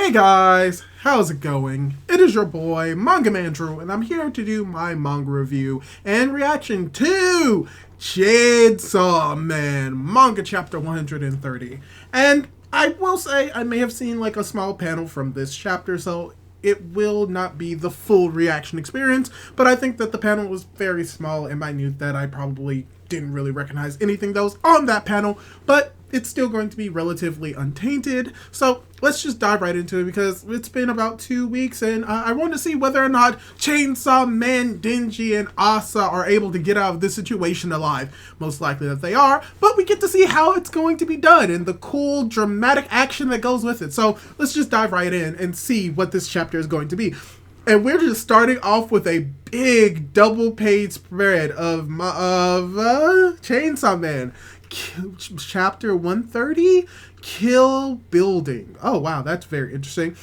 Hey guys, how's it going? It is your boy, Manga Andrew, and I'm here to do my manga review and reaction to Chainsaw Man, manga chapter 130. And I will say I may have seen like a small panel from this chapter, so it will not be the full reaction experience, but I think that the panel was very small and minute that I probably didn't really recognize anything that was on that panel, but it's still going to be relatively untainted. So let's just dive right into it because it's been about 2 weeks and I want to see whether or not Chainsaw Man, Denji, and Asa are able to get out of this situation alive. Most likely that they are, but we get to see how it's going to be done and the cool dramatic action that goes with it. So let's just dive right in and see what this chapter is going to be. And we're just starting off with a big double page spread of Chainsaw Man. Chapter 130, Kill Building. Oh wow, that's very interesting.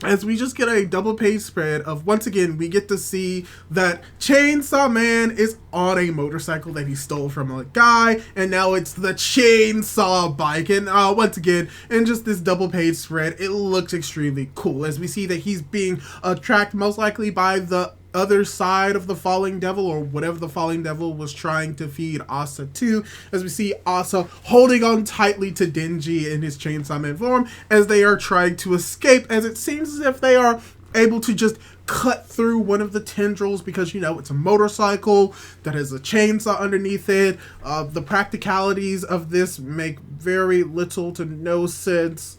As we just get a double page spread of, once again, we get to see that Chainsaw Man is on a motorcycle that he stole from a guy, and now it's the chainsaw bike. And once again, in just this double page spread, it looks extremely cool as we see that he's being attracted most likely by the other side of the falling devil, or whatever the falling devil was trying to feed Asa to, as we see Asa holding on tightly to Denji in his Chainsaw Man form as they are trying to escape, as it seems as if they are able to just cut through one of the tendrils because, you know, it's a motorcycle that has a chainsaw underneath it. The practicalities of this make very little to no sense,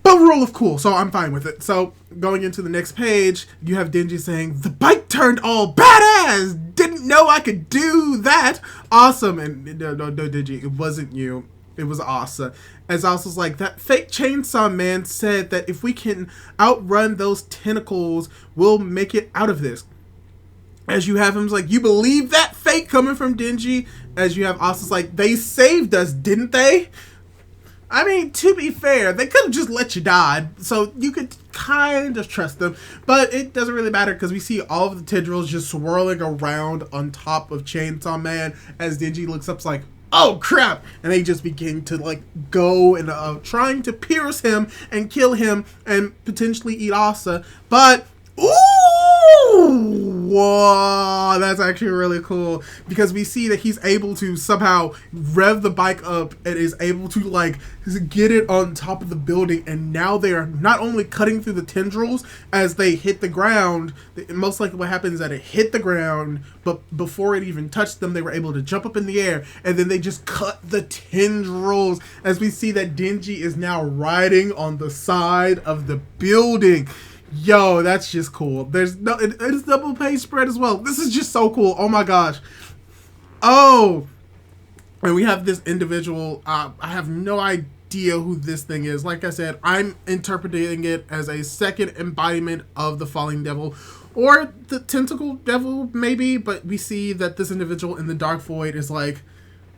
but rule of cool, so I'm fine with it. So going into the next page, you have Denji saying, "The bike turned all badass! Didn't know I could do that! Awesome!" And no, Denji, it wasn't you. It was Asa. As Asa's like, "That fake Chainsaw Man said that if we can outrun those tentacles, we'll make it out of this." As you have him's like, "You believe that?" Fake coming from Denji. As you have Asa's like, "They saved us, didn't they?" I mean, to be fair, they could have just let you die, so you could kind of trust them, but it doesn't really matter because we see all of the tendrils just swirling around on top of Chainsaw Man as Denji looks up, like, "Oh crap!" And they just begin to like go and trying to pierce him and kill him and potentially eat Asa, but ooh, whoa, that's actually really cool because we see that he's able to somehow rev the bike up and is able to like get it on top of the building, and now they are not only cutting through the tendrils as they hit the ground. Most likely what happens is that it hit the ground, but before it even touched them, they were able to jump up in the air, and then they just cut the tendrils as we see that Denji is now riding on the side of the building. Yo, that's just cool. There's no, it's double page spread as well. This is just so cool. Oh my gosh. Oh, and we have this individual. I have no idea who this thing is. Like I said, I'm interpreting it as a second embodiment of the falling devil, or the tentacle devil maybe. But we see that this individual in the dark void is like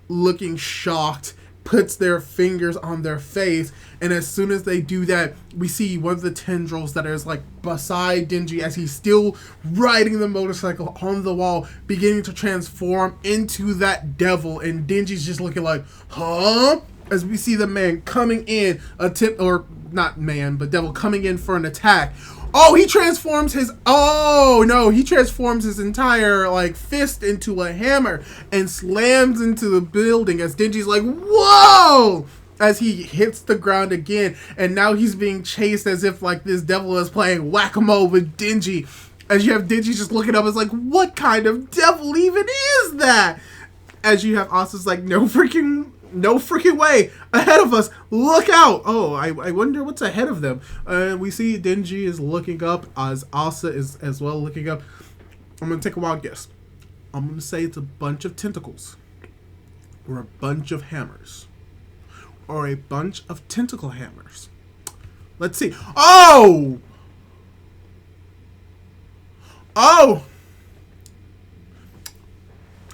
looking shocked, puts their fingers on their face, and as soon as they do that, we see one of the tendrils that is like beside Denji as he's still riding the motorcycle on the wall, beginning to transform into that devil, and Denji's just looking like, huh? As we see the man coming in, or not man, but devil coming in for an attack. Oh, he transforms his, oh no, he transforms his entire like fist into a hammer and slams into the building as Denji's like, whoa, as he hits the ground again, and now he's being chased as if like this devil is playing whack-a-mole with Denji. As you have Denji just looking up, it's like, what kind of devil even is that? As you have Asa's like, no freaking way, ahead of us, look out. Oh, I wonder what's ahead of them. We see Denji is looking up as Asa is as well looking up. I'm gonna take a wild guess. I'm gonna say it's a bunch of tentacles, or a bunch of hammers, or a bunch of tentacle hammers. Let's see. Oh,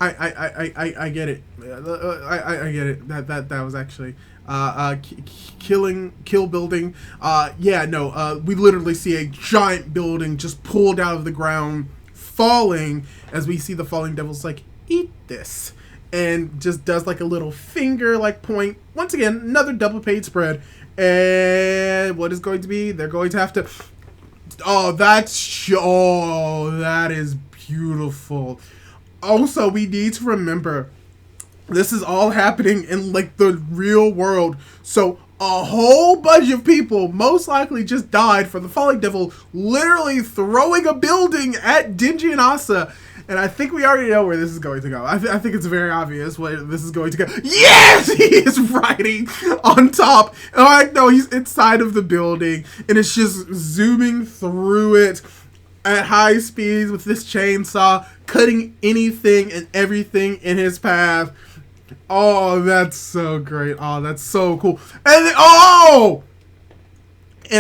I get it. I get it. That was actually kill building. Yeah, no. We literally see a giant building just pulled out of the ground, falling. As we see the falling devils like, eat this. and just does like a little finger like point. Once again, another double page spread. And what is going to be? They're going to have to... Oh, that is beautiful. Also, we need to remember, this is all happening in like the real world. So a whole bunch of people most likely just died from the Falling Devil literally throwing a building at Denji and Asa. And I think we already know where this is going to go. I think it's very obvious where this is going to go. Yes! He is riding on top. Oh, no, he's inside of the building. And it's just zooming through it at high speeds with this chainsaw, cutting anything and everything in his path. Oh, that's so great. Oh, that's so cool. And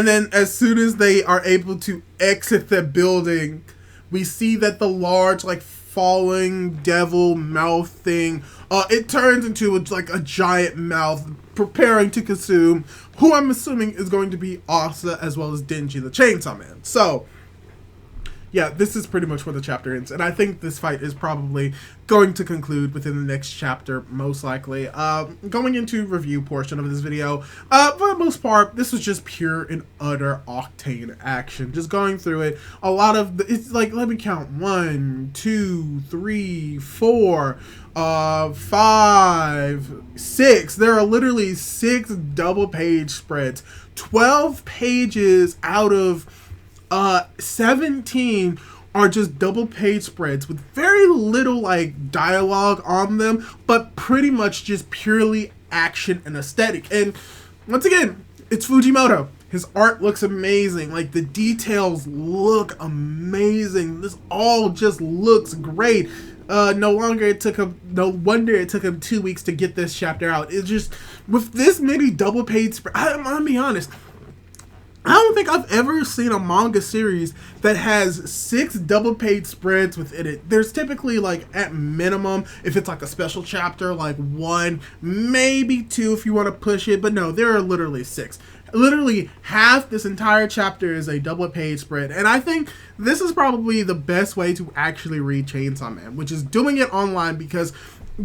then as soon as they are able to exit the building, we see that the large, like, falling devil mouth thing, it turns into like a giant mouth preparing to consume who I'm assuming is going to be Asa as well as Denji the Chainsaw Man. So, yeah, this is pretty much where the chapter ends, and I think this fight is probably going to conclude within the next chapter, most likely. Going into review portion of this video, for the most part, this was just pure and utter octane action. Just going through it, a lot of it's like, let me count, 1, 2, 3, 4, 5, 6. There are literally 6 double page spreads. 12 pages out of 17 are just double page spreads with very little like dialogue on them, but pretty much just purely action and aesthetic. And once again, it's Fujimoto. His art looks amazing. Like, the details look amazing. This all just looks great. No wonder it took him 2 weeks to get this chapter out. It's just, with this many double page spreads, I'm gonna be honest, I don't think I've ever seen a manga series that has 6 double page spreads within it. There's typically, like, at minimum, if it's like a special chapter, like 1, maybe 2 if you want to push it, but no, there are literally 6. Literally half this entire chapter is a double page spread, and I think this is probably the best way to actually read Chainsaw Man, which is doing it online, because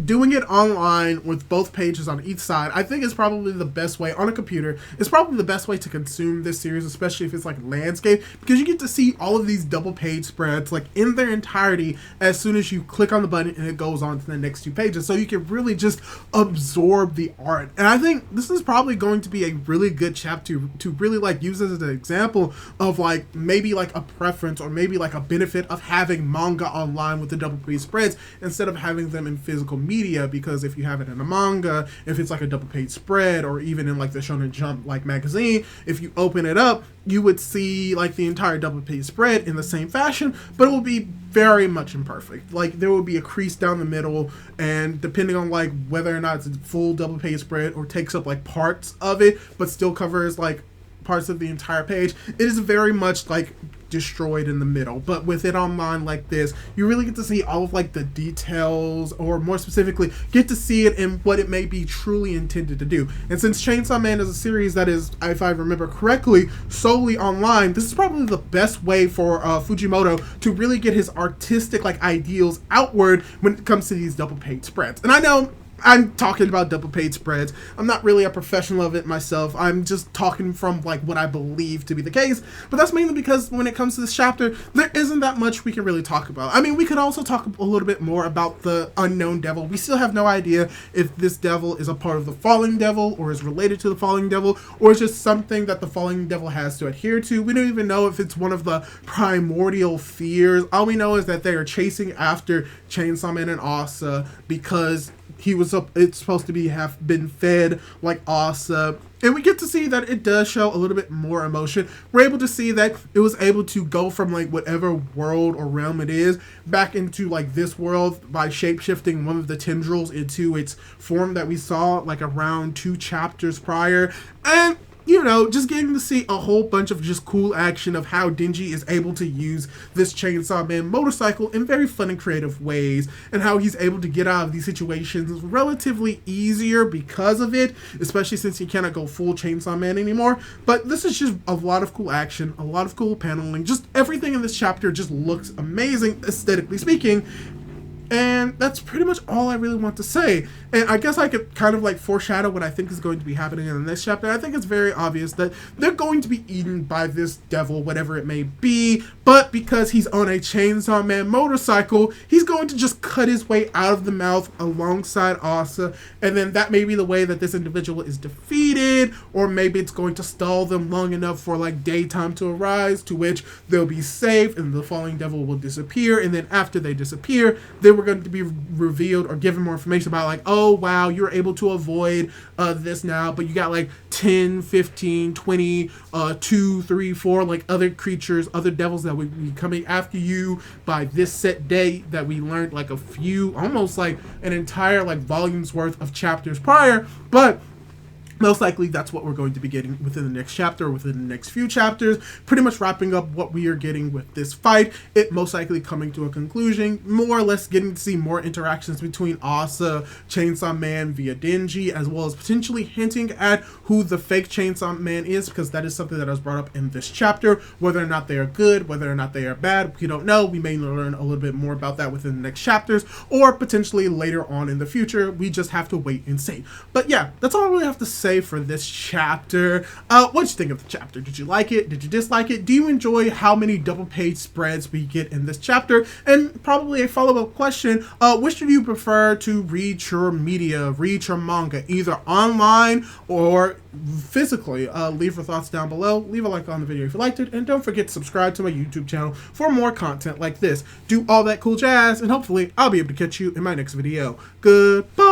doing it online with both pages on each side, I think is probably the best way on a computer. It's probably the best way to consume this series, especially if it's like landscape, because you get to see all of these double page spreads like in their entirety as soon as you click on the button and it goes on to the next 2 pages. So you can really just absorb the art. And I think this is probably going to be a really good chapter to really like use as an example of like maybe like a preference or maybe like a benefit of having manga online with the double page spreads instead of having them in physical media, because if you have it in a manga, if it's like a double page spread, or even in like the Shonen Jump like magazine, if you open it up, you would see like the entire double page spread in the same fashion, but it will be very much imperfect. Like, there will be a crease down the middle, and depending on like whether or not it's a full double page spread or takes up like parts of it but still covers like parts of the entire page, it is very much like destroyed in the middle. But with it online like this, you really get to see all of like the details, or more specifically get to see it in what it may be truly intended to do. And since Chainsaw Man is a series that is, if I remember correctly, solely online, this is probably the best way for Fujimoto to really get his artistic like ideals outward when it comes to these double page spreads. And I know I'm talking about double page spreads. I'm not really a professional of it myself. I'm just talking from like what I believe to be the case. But that's mainly because when it comes to this chapter, there isn't that much we can really talk about. I mean, we could also talk a little bit more about the unknown devil. We still have no idea if this devil is a part of the Falling Devil, or is related to the Falling Devil, or is just something that the Falling Devil has to adhere to. We don't even know if it's one of the primordial fears. All we know is that they are chasing after Chainsaw Man and Asa because it's supposed to be have been fed like Asa. And we get to see that it does show a little bit more emotion. We're able to see that it was able to go from like whatever world or realm it is back into like this world by shape-shifting one of the tendrils into its form that we saw like around 2 chapters prior. And you know, just getting to see a whole bunch of just cool action of how Denji is able to use this Chainsaw Man motorcycle in very fun and creative ways, and how he's able to get out of these situations relatively easier because of it, especially since he cannot go full Chainsaw Man anymore. But this is just a lot of cool action, a lot of cool paneling, just everything in this chapter just looks amazing, aesthetically speaking. And that's pretty much all I really want to say. And I guess I could kind of like foreshadow what I think is going to be happening in the next chapter. I think it's very obvious that they're going to be eaten by this devil, whatever it may be. But because he's on a Chainsaw Man motorcycle, he's going to just cut his way out of the mouth alongside Asa. And then that may be the way that this individual is defeated. Or maybe it's going to stall them long enough for like daytime to arise, to which they'll be safe and the falling devil will disappear. And then after they disappear, they were going to be revealed or given more information about like, oh wow, you're able to avoid this now, but you got like 10, 15, 20, 2, 3, 4 like other creatures, other devils that would be coming after you by this set date that we learned like a few, almost like an entire like volumes worth of chapters prior. But most likely that's what we're going to be getting within the next chapter or within the next few chapters, pretty much wrapping up what we are getting with this fight. It most likely coming to a conclusion, more or less getting to see more interactions between Asa, Chainsaw Man via Denji, as well as potentially hinting at who the fake Chainsaw Man is, because that is something that was brought up in this chapter. Whether or not they are good, whether or not they are bad, we don't know. We may learn a little bit more about that within the next chapters, or potentially later on in the future. We just have to wait and see. But yeah, that's all I really have to say for this chapter. What'd you think of the chapter? Did you like it? Did you dislike it? Do you enjoy how many double page spreads we get in this chapter? And probably a follow-up question, which do you prefer to read your media, read your manga, either online or physically? Leave your thoughts down below. Leave a like on the video if you liked it, and don't forget to subscribe to my YouTube channel for more content like this. Do all that cool jazz, and hopefully I'll be able to catch you in my next video. Goodbye!